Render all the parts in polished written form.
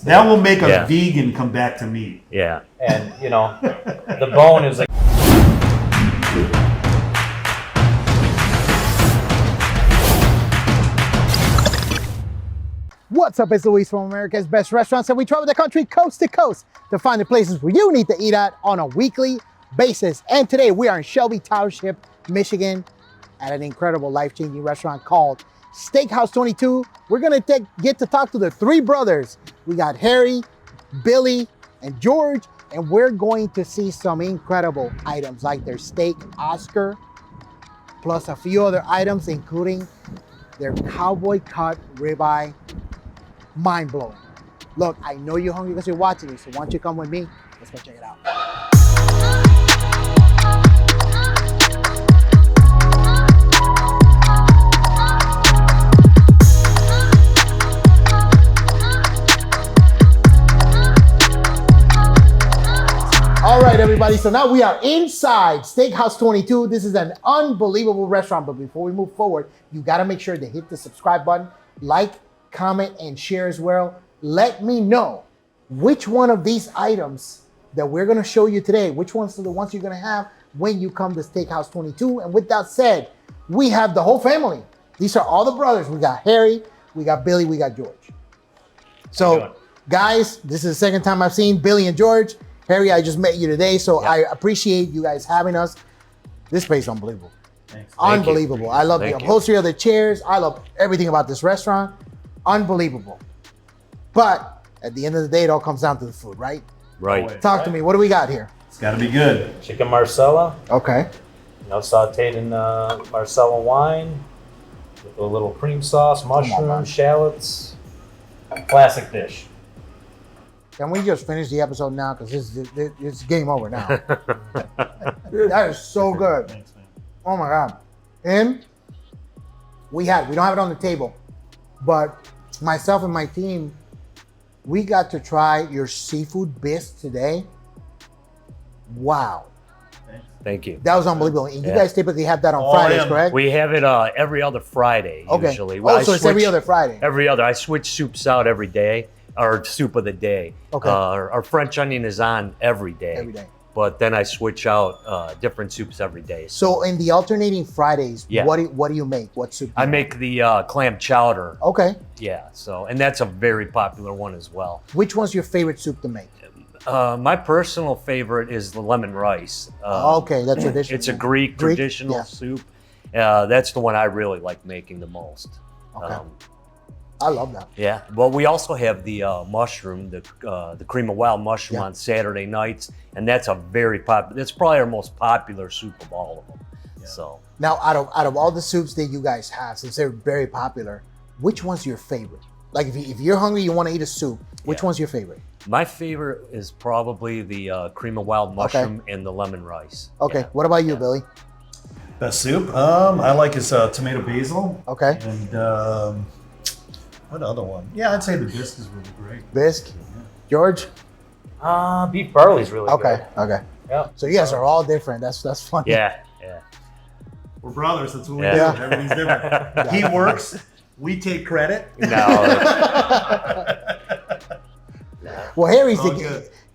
That will make a vegan come back to meat. Yeah. And, you know, the bone is like... What's up, it's Luis from America's Best Restaurants, and we travel the country coast to coast to find the places where you need to eat at on a weekly basis. And today we are in Shelby Township, Michigan, at an incredible life-changing restaurant called Steakhouse 22. We're gonna get to talk to the three brothers. We got Harry, Billy, and George, and we're going to see some incredible items like their steak Oscar, plus a few other items, including their cowboy cut ribeye. Mind blowing. Look, I know you're hungry because you're watching me, so why don't you come with me? Let's go check it out. All right, everybody, so now we are inside Steakhouse 22. This is an unbelievable restaurant, but before we move forward, you gotta make sure to hit the subscribe button, like, comment, and share as well. Let me know which one of these items that we're gonna show you today, which ones are the ones you're gonna have when you come to Steakhouse 22. And with that said, we have the whole family. These are all the brothers. We got Harry, we got Billy, we got George. So guys, this is the second time I've seen Billy and George. Harry, I just met you today, so I appreciate you guys having us. This place is unbelievable. Thanks. Unbelievable. I love the upholstery of the chairs. I love everything about this restaurant. Unbelievable. But at the end of the day, it all comes down to the food, right? Right. Talk to me. What do we got here? It's got to be good. Chicken Marsala, Okay. you know, sauteed in Marsala wine with a little cream sauce, mushrooms, shallots. Classic dish. Can we just finish the episode now? Because it's game over now. That is so good. Thanks, man. Oh my God. And we don't have it on the table, but myself and my team, we got to try your seafood bisque today. Wow. Thank you. That was unbelievable. And you guys typically have that on Fridays, correct? We have it every other Friday, usually. Oh, so it's every other Friday. Every other. I switch soups out every day, or soup of the day. Okay. Our French onion is on every day. Every day. But then I switch out different soups every day. So in the alternating Fridays, Yeah. what do you make? What soup? I make the clam chowder. Okay. Yeah, so, and that's a very popular one as well. Which one's your favorite soup to make? My personal favorite is the lemon rice. Okay, that's traditional. It's a Greek traditional soup. That's the one I really like making the most. Okay. I love that. Yeah, well, we also have the mushroom, the cream of wild mushroom on Saturday nights, and that's a very popular. That's probably our most popular soup of all of them. Yeah. So now, out of all the soups that you guys have, since they're very popular, which one's your favorite? Like, if you're hungry, you want to eat a soup, which one's your favorite? My favorite is probably the cream of wild mushroom and the lemon rice. Okay, what about you, Billy? Best soup? I like his tomato basil. Okay. And what other one? Yeah, I'd say the bisque is really great. Bisque? Yeah. George? Beef barley's really good. Okay. Yeah. So you guys are all different. That's funny. Yeah. We're brothers. That's what we Yeah. do. Everything's different. He works. We take credit. No. Well,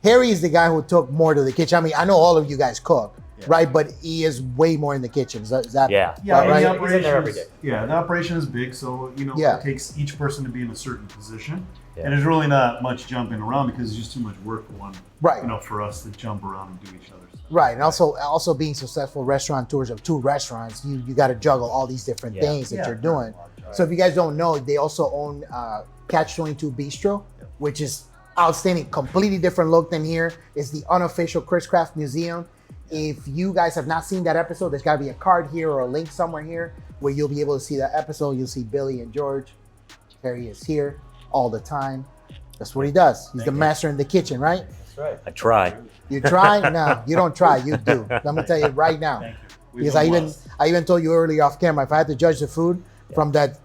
Harry's the guy who took more to the kitchen. I mean, I know all of you guys cook, right? But he is way more in the kitchen. Is that Yeah. right? The He's in there every day. the operation is big, so it takes each person to be in a certain position, and there's really not much jumping around because it's just too much work for one. Right. For us to jump around and do each other's stuff. Right, and also being successful restaurateurs of 2 restaurants, you got to juggle all these different things that you're doing. So if you guys don't know, they also own Catch 22 Bistro, which is outstanding, completely different look than here. It's the unofficial Chris Craft Museum. If you guys have not seen that episode, there's got to be a card here or a link somewhere here where you'll be able to see that episode. You'll see Billy and George. Harry is here all the time. That's what he does. He's the master in the kitchen, right? That's right. I try. You try? No, you don't try. You do. Let me tell you right now. Thank you. Because I even told you earlier off camera, if I had to judge the food from that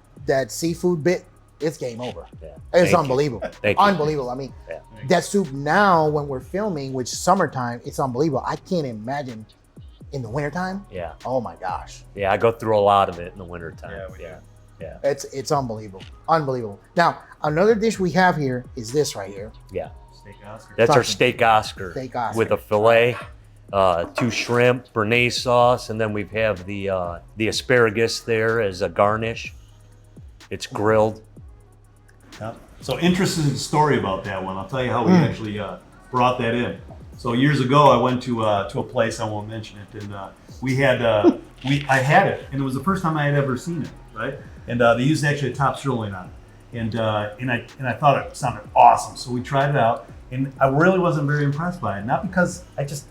seafood bit, it's game over. Yeah. It's Thank unbelievable. Thank you. Unbelievable. I mean, that soup now when we're filming, which is summertime, it's unbelievable. I can't imagine in the wintertime. Yeah. Oh my gosh. Yeah, I go through a lot of it in the wintertime. Yeah, Yeah. It's unbelievable. Unbelievable. Now, another dish we have here is this right here. Yeah. Steak Oscar. That's our Talking. steak Oscar. Steak Oscar. With a filet, 2 shrimp, béarnaise sauce, and then we have the asparagus there as a garnish. It's grilled. Yeah. So interesting story about that one. I'll tell you how we actually brought that in. So years ago, I went to a place, I won't mention it, and we had I had it, and it was the first time I had ever seen it, right? And they used actually a top sirloin on it, and I thought it sounded awesome. So we tried it out, and I really wasn't very impressed by it. Not because I just,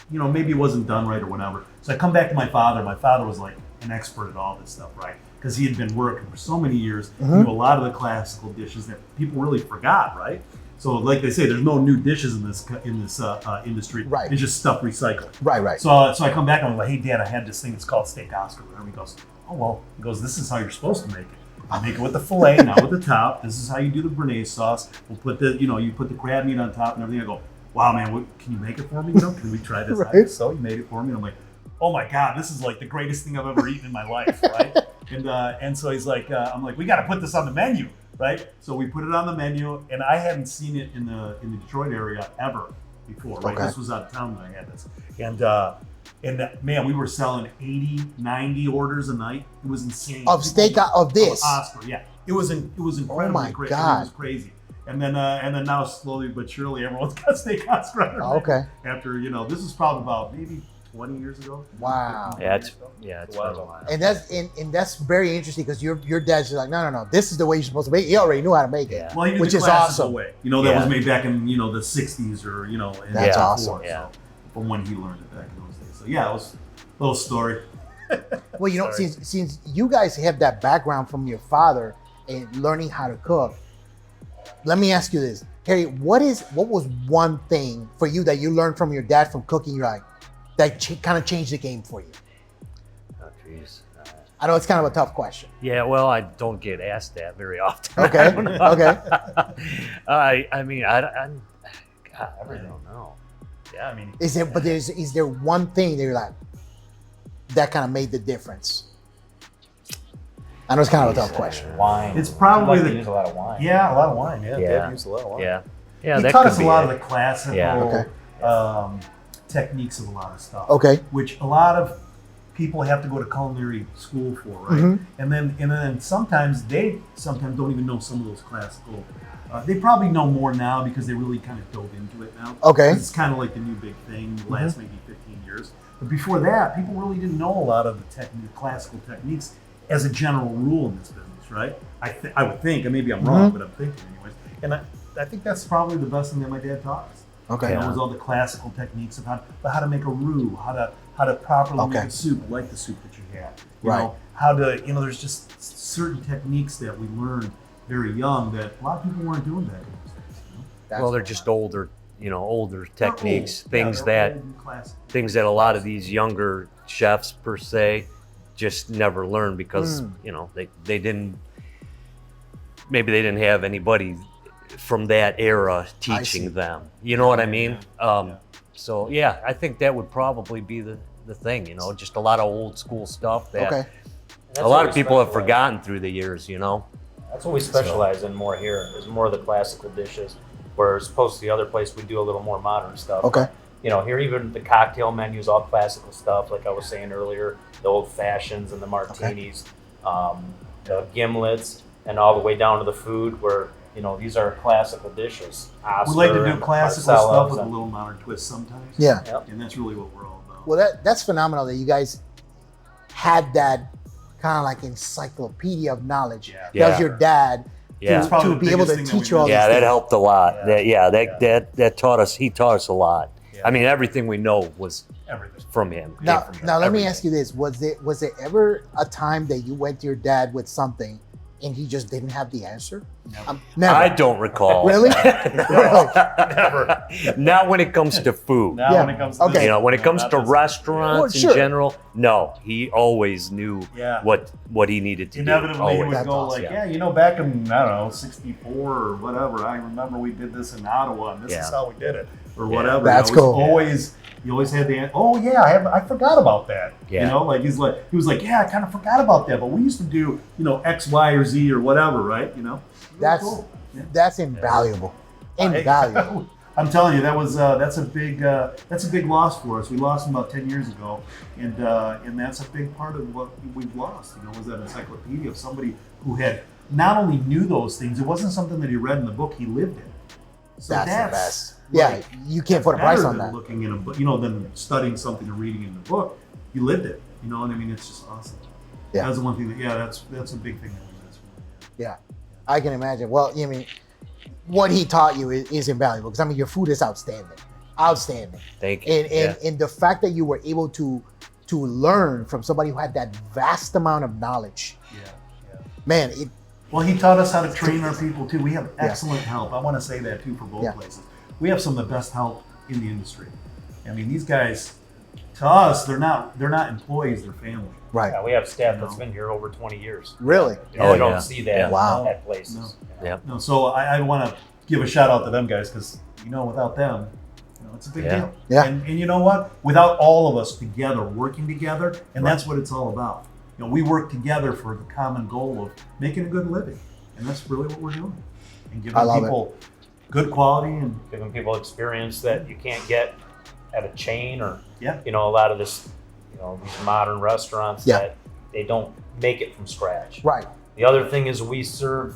maybe it wasn't done right or whatever. So I come back to my father. My father was like an expert at all this stuff, right? Because he had been working for so many years, he knew a lot of the classical dishes that people really forgot, right? So, like they say, there's no new dishes in this industry. Right. It's just stuff recycled. Right. So I come back and I'm like, hey, Dad, I had this thing. It's called Steak Oscar. And he goes, oh well. He goes, this is how you're supposed to make it. I make it with the fillet, not with the top. This is how you do the béarnaise sauce. We'll put you put the crab meat on top and everything. I go, wow, man, can you make it for me? Can we try this? Right. So he made it for me. And I'm like, oh my God, this is like the greatest thing I've ever eaten in my life, right? And so he's like, I'm like, we got to put this on the menu. Right, so we put it on the menu, and I hadn't seen it in the Detroit area ever before. Right, Okay. This was out of town when I had this, and man, we were selling 80, 90 orders a night. It was insane. Of steak of this. Oscar, yeah, it was incredibly my great. God. It was crazy. And then now slowly but surely, everyone's got Steak Oscar on their menu. Okay. After this is probably about maybe 20 years ago. Wow. Yeah, it's been a while. And that's very interesting because your dad's just like, no, this is the way you're supposed to make it. He already knew how to make it, Yeah. Well, he did which the is classical awesome. way. That Yeah. was made back in the 60s or in That's before, awesome. Yeah. So, from when he learned it back in those days. So yeah, it was a little story. Well, Sorry. since you guys have that background from your father and learning how to cook, let me ask you this, Harry. What was one thing for you that you learned from your dad from cooking? You're like, that kind of changed the game for you. Oh, jeez. I know it's kind of a tough question. Yeah, well, I don't get asked that very often. Okay. I don't know. Okay. I mean, God, I really don't know. Yeah, I mean, Is there one thing that you're like that kind of made the difference? I know it's kind of a tough question. Wine. It's probably I'd like to the- use a lot of wine. yeah, a lot of wine. Yeah, Yeah. Dad used a lot of wine. Yeah, He that taught could us a be lot it. of the classical Yeah. techniques of a lot of stuff. Okay. Which a lot of people have to go to culinary school for, right? Mhm. And then sometimes don't even know some of those classical. They probably know more now because they really kind of dove into it now. Okay. It's kind of like the new big thing the last maybe 15 years. But before that, people really didn't know a lot of the classical techniques as a general rule in this business, right? I would think, and maybe I'm wrong, but I'm thinking anyways. And I think that's probably the best thing that my dad taught us. Okay. It was all the classical techniques of how to make a roux, how to properly Okay. make a soup, like the soup that you had. Right. How to, there's just certain techniques that we learned very young that a lot of people weren't doing back in those days. That's Well, they're what- just older techniques, They're old. things they're that old and classic. things that a lot of these younger chefs per se just never learned because they didn't have anybody from that era see. teaching them. You know what I mean? Yeah. So yeah, I think that would probably be the thing. Just a lot of old school stuff that Okay. That's a what lot we of people have specialize- forgotten through the years. That's what we specialize in more here. Is more of the classical dishes. Whereas opposed to the other place, we do a little more modern stuff. Okay. Here even the cocktail menus, all classical stuff. Like I was saying earlier, the old fashions and the martinis, the gimlets, and all the way down to the food where these are classical dishes. We like to Oscar do and classical Marsala stuff with a and- little modern twist sometimes. Yeah. Yep. And that's really what we're all about. Well, that's phenomenal that you guys had that kind of like encyclopedia of knowledge. Yeah. That was your dad Yeah. It's probably to the be able biggest to thing that teach we you all did. these Yeah, that things. helped a lot. Yeah. That taught us. He taught us a lot. Yeah. I mean, everything we know was Everything. from him. Now, came from him. now let me Everything. ask you this: was there ever a time that you went to your dad with something and he just didn't have the answer? Never. Never. I don't recall. Really? Never. Not when it comes to food. Now Yeah. when it comes to Okay. this, When it comes not to this. restaurants Well, sure. in general, no, he always knew Yeah. what he needed to Inevitably, do. he Always. would That's go awesome. like, back in, I don't know, 64 or whatever, I remember we did this in Ottawa, and this Yeah. is how we did it. or whatever. That's it was cool. Always, you always had the, oh yeah, I forgot about that. Yeah. You know, like he was like, yeah, I kind of forgot about that, but we used to do, you know, X, Y, or Z or whatever, right? You know, That's cool. Yeah. that's invaluable. Invaluable. I'm telling you, that's a big loss for us. We lost him about 10 years ago, and that's a big part of what we've lost. You know, was that encyclopedia of somebody who had not only knew those things. It wasn't something that he read in the book; he lived it. So That's the best. like, Yeah, you can't put a price better on than that. looking in a book, you know, than studying something or reading in the book. You lived it. You know what I mean? It's just awesome. Yeah. That's the one thing that's a big thing that we miss. Yeah, I can imagine. Well, I mean, what he taught you is invaluable because I mean, your food is outstanding, outstanding. Thank you. And the fact that you were able to learn from somebody who had that vast amount of knowledge, Yeah. man, Well, he taught us how to train our people too. We have excellent help. I want to say that too for both Yeah. places. We have some of the best help in the industry. I mean, these guys, to us, they're not employees; they're family. right? Yeah, we have staff that's been here over 20 years. Really? You Oh, don't yeah. see that Yeah. Wow. at places. Yeah. No, so I want to give a shout out to them guys because you know, without them, you know, it's a big Yeah. deal. Yeah. And you know what? Without all of us together working together, and that's what it's all about. You know, we work together for the common goal of making a good living, and that's really what we're doing, and giving I love people good quality and Giving people experience that you can't get at a chain or, Yeah. you know, a lot of this, you know, these modern restaurants Yeah. that they don't make it from scratch. Right. The other thing is we serve,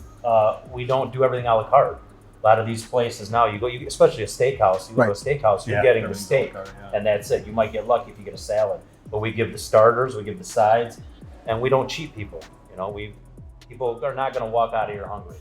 we don't do everything a la carte. A lot of these places now, especially a steakhouse, you go to a steakhouse, you're getting the everything's steak, a la carte, yeah. and that's it. You might get lucky if you get a salad, but we give the starters, we give the sides, and we don't cheat people. You know, people are not going to walk out of here hungry.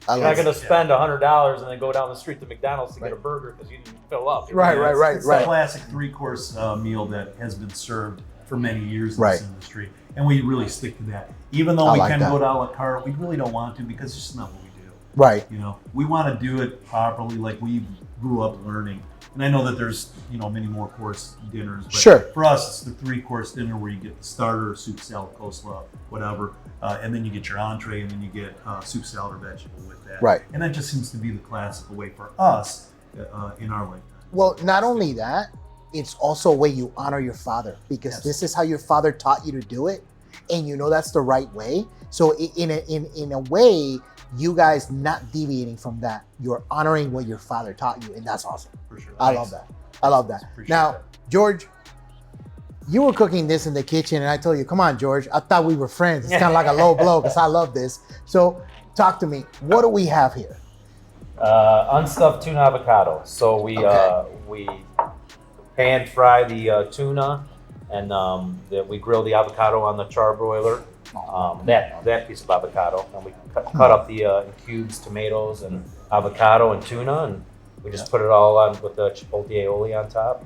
You're not going to spend $100 and then go down the street to McDonald's to get a burger because you didn't fill up. Right. It's the classic three-course meal that has been served for many years in this industry, and we really stick to that. Even though we can go to a la carte, we really don't want to because it's just not what we do. Right. You know, we want to do it properly, like we grew up learning. And I know that there's, you know, many more course dinners, but Sure. for us, it's the three-course dinner where you get the starter, soup, salad, coleslaw, whatever, and then you get your entree, and then you get soup, salad, or vegetable with that. Right. And that just seems to be the classical way for us in our lifetime. Well, not only that, it's also a way you honor your father because this is how your father taught you to do it, and you know that's the right way. So in a way, you guys not deviating from that. You're honoring what your father taught you, and that's awesome. For sure. I love that. I love that. Appreciate Now, that. George, you were cooking this in the kitchen, and I told you, come on, George. I thought we were friends. It's kind of like a low blow because I love this. So talk to me. What do we have here? Unstuffed tuna avocado. So we pan fry the tuna, and we grill the avocado on the charbroiler. That piece of avocado, and we cut up the in cubes tomatoes and avocado and tuna, and we just put it all on with the chipotle aioli on top.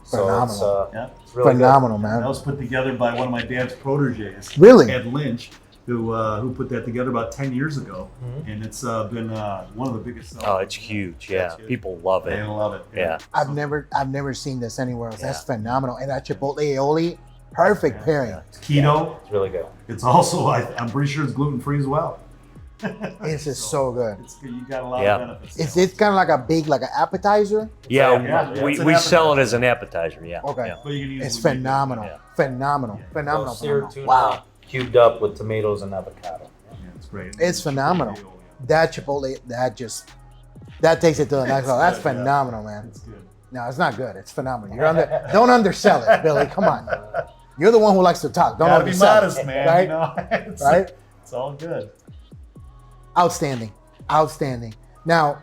So Phenomenal. it's really Phenomenal, That man. was put together by one of my dad's proteges, Really? Ed Lynch, who put that together about 10 years ago, and it's been one of the biggest sellers. Oh, it's huge. Yeah. It's huge. People love They it. love it. Yeah. I've never seen this anywhere else. That's phenomenal. And that chipotle aioli, perfect pairing. It's keto. It's really good. It's also, I'm pretty sure it's gluten-free as well. This is so good. It's good. You got a lot Yeah. of benefits. Is it kind of like an appetizer? Yeah, Yeah, we, it's an we sell it appetizer. as an appetizer. Yeah. Okay. Yeah. But you can easily It's make it. phenomenal. Yeah. Phenomenal. Yeah. Phenomenal. So seared phenomenal. tuna Wow. cubed up with tomatoes and avocado. Yeah, it's great. It's phenomenal. That chipotle, that takes it to the next level. That's good, yeah. phenomenal, man. It's good. No, it's not good. It's phenomenal. Don't undersell it, Billy. Come on. You're the one who likes to talk. Don't Gotta be undersell modest, it. man. Right? You know? It's, Right? It's all good. Outstanding. Outstanding. Now,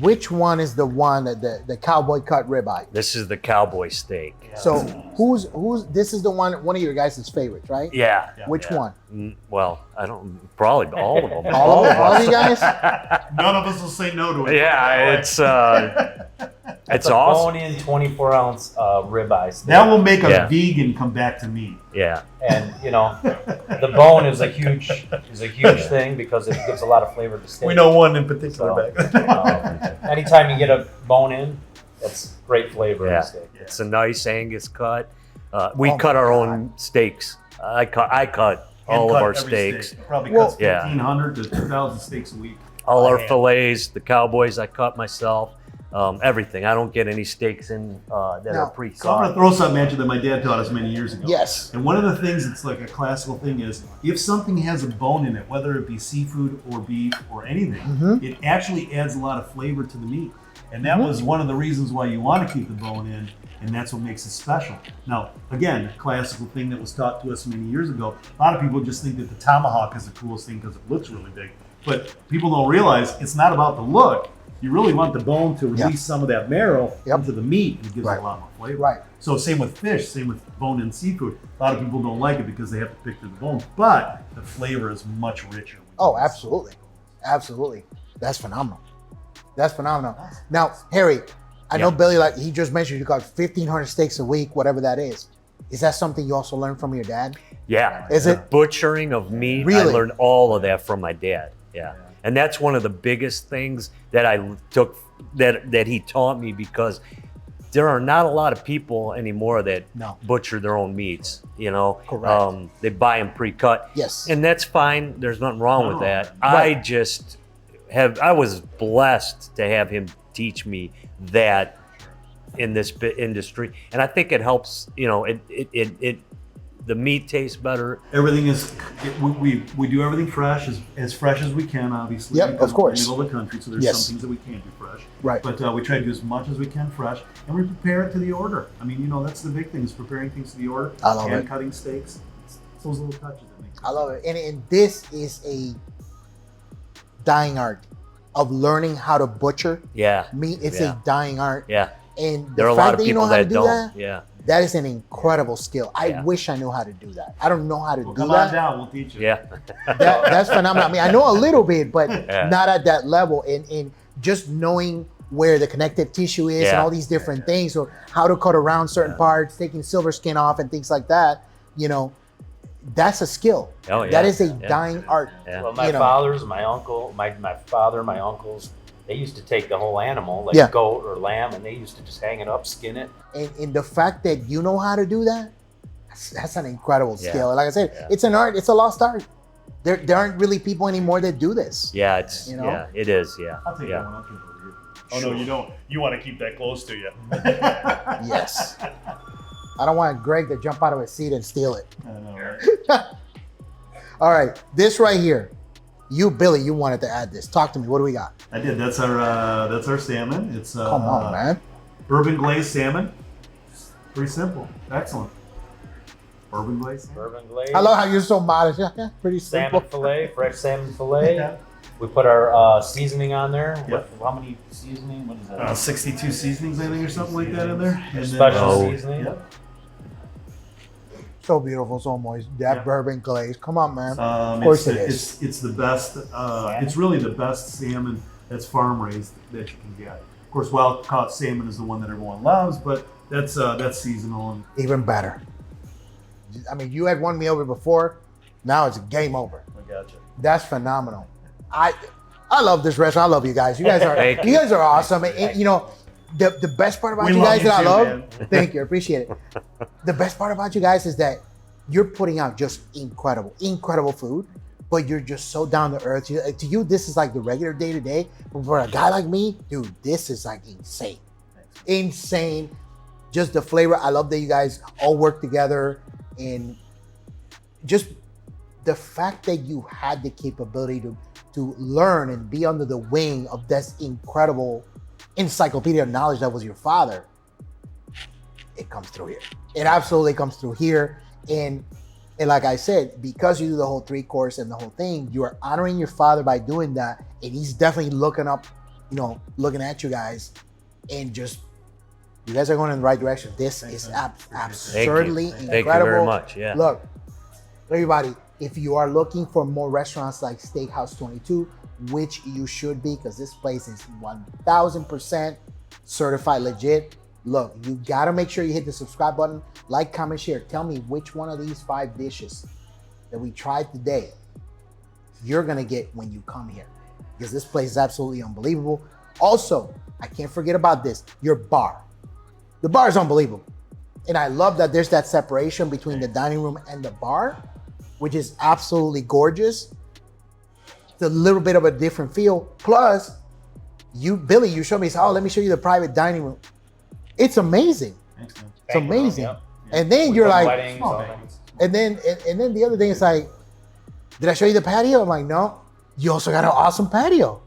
which one is the one that the cowboy cut ribeye? This is the Cowboy Steak. So who's this is the one of your guys' favorites, right? Yeah. Which one? Well, I don't, probably all of them. All of you guys? None of us will say no to it. Yeah, it's It's a awesome. bone-in 24-ounce ribeye steak. That will make a Yeah. vegan come back to me. Yeah. And you know, the bone is a huge thing because it gives a lot of flavor to steak. We know one in particular So, back there. anytime you get a bone in, that's great flavor in Yeah. the steak. It's a nice Angus cut. We Oh cut my our God. own steaks. I cut all of Cut our every steaks. steak. Probably Well- cuts Yeah. 1,500 to 2,000 steaks a week. All our Yeah. fillets, the Cowboys, I cut myself. everything. I don't get any steaks in that No. are pre-cut. So I'm going to throw something at you that my dad taught us many years ago. Yes. And one of the things that's like a classical thing is if something has a bone in it, whether it be seafood or beef or anything, it actually adds a lot of flavor to the meat. And that was one of the reasons why you want to keep the bone in, and that's what makes it special. Now, again, a classical thing that was taught to us many years ago, a lot of people just think that the tomahawk is the coolest thing because it looks really big. But people don't realize it's not about the look. You really want the bone to release some of that marrow into the meat, and it gives it a lot more flavor. Right. So same with fish, same with bone-in seafood. A lot of people don't like it because they have to pick through the bones, but the flavor is much richer. Oh, absolutely. Absolutely. That's phenomenal. That's phenomenal. Now, Harry, I know Billy, like he just mentioned, you got 1,500 steaks a week, whatever that is. Is that something you also learned from your dad? Yeah. Is the it? butchering of meat? Really? I learned all of that from my dad. Yeah. And that's one of the biggest things that I took, that he taught me, because there are not a lot of people anymore that butcher their own meats, you know. Correct. They buy them pre-cut. Yes. And that's fine. There's nothing wrong with that. Right. I was blessed to have him teach me that in this industry. And I think it helps, you know, the meat tastes better. Everything is, we do everything fresh, as we can, obviously. Yep, of course. In the middle of the country, so there's some things that we can't do fresh. Right. But we try to do as much as we can fresh, and we prepare it to the order. I mean, you know, that's the big thing, is preparing things to the order. I love it. And cutting steaks. It's those little touches that make it. I love it. And this is a dying art of learning how to butcher meat. It's a dying art. Yeah. And There are the a lot fact of that you know people how to that do don't. that, Yeah. that is an incredible skill. I wish I knew how to do that. I don't know how to do Come that. on down, we'll teach you. Yeah. That's phenomenal. I mean, I know a little bit, but not at that level. And just knowing where the connective tissue is and all these different things, or how to cut around certain parts, taking silver skin off and things like that, you know, that's a skill. Oh, yeah. That is a dying art. Yeah. Well, my fathers, my uncle, my father, my uncles, they used to take the whole animal, like goat or lamb, and they used to just hang it up, skin it. And the fact that you know how to do that, that's an incredible skill. And like I said, it's an art. It's a lost art. There aren't really people anymore that do this. Yeah, it's You know? yeah, it is. Yeah. I'll take that one. I'll keep it over here. Oh, no, you don't. You want to keep that close to you. Yes. I don't want Greg to jump out of his seat and steal it. I know, right? All right, this right here. You, Billy, you wanted to add this. Talk to me. What do we got? I did. That's our salmon. It's Come on, man. bourbon glazed salmon. Pretty simple. Excellent. Bourbon glazed salmon. Bourbon glaze. I love how you're so modest. Yeah, pretty simple. Salmon fillet, fresh salmon fillet. Yeah. We put our seasoning on there. Yep. How many seasoning? What is that? 62 seasonings, I think, or something like that in there. And then, Special seasoning. Yep. So beautiful, so moist. That bourbon glaze. Come on, man. Of It's course it is. It's the best. It's really the best salmon that's farm raised that you can get. Of course, wild caught salmon is the one that everyone loves, but that's seasonal. And Even better. I mean, you had won me over before. Now it's game over. I gotcha. That's phenomenal. I love this restaurant. I love you guys. You guys are Thank you guys are awesome. And, you know, the best part about We you love guys you that I too, love. man. Thank you, I appreciate it. The best part about you guys is that you're putting out just incredible food, but you're just so down to earth. To you, this is like the regular day to day. But for a guy like me, dude, this is like insane. Insane. Just the flavor. I love that you guys all work together, and just the fact that you had the capability to learn and be under the wing of this incredible encyclopedia of knowledge that was your father. It comes through here. It absolutely comes through here. And like I said, because you do the whole 3-course and the whole thing, you are honoring your father by doing that. And he's definitely looking at you guys, and just, you guys are going in the right direction. This is absurdly incredible. Thank you very much. Yeah. Look, everybody, if you are looking for more restaurants like Steakhouse 22, which you should be, because this place is 1000% certified legit. Look, you gotta make sure you hit the subscribe button, like, comment, share. Tell me which one of these 5 dishes that we tried today you're gonna get when you come here, because this place is absolutely unbelievable. Also, I can't forget about this, your bar. The bar is unbelievable. And I love that there's that separation between the dining room and the bar, which is absolutely gorgeous. It's a little bit of a different feel. Plus, Billy, you showed me, oh, let me show you the private dining room. It's amazing. Thanks, man. It's amazing. Yep. And then We've you're done like, weddings, oh, all man. that. and then the other thing is like, did I show you the patio? I'm like, no. You also got an awesome patio.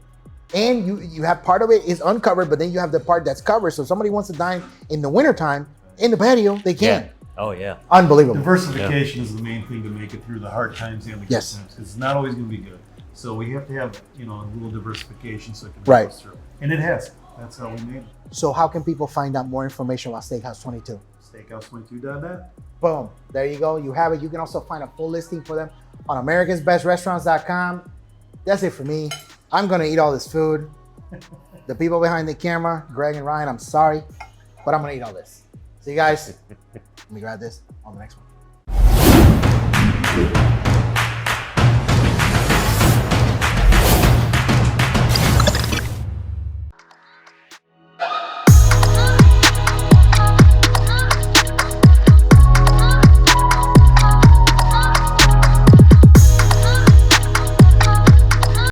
And you have part of it is uncovered, but then you have the part that's covered. So if somebody wants to dine in the wintertime in the patio, they can. Yeah. Oh yeah. Unbelievable. Diversification is the main thing to make it through the hard times and the good Yes. times. 'Cause it's not always going to be good. So we have to have, you know, a little diversification so it can Right. help us through. And it has. That's how we made it. So how can people find out more information about Steakhouse 22? Steakhouse22.net. Boom. There you go. You have it. You can also find a full listing for them on americasbestrestaurants.com. That's it for me. I'm going to eat all this food. The people behind the camera, Greg and Ryan, I'm sorry, but I'm going to eat all this. See you guys. Let me grab this on the next one.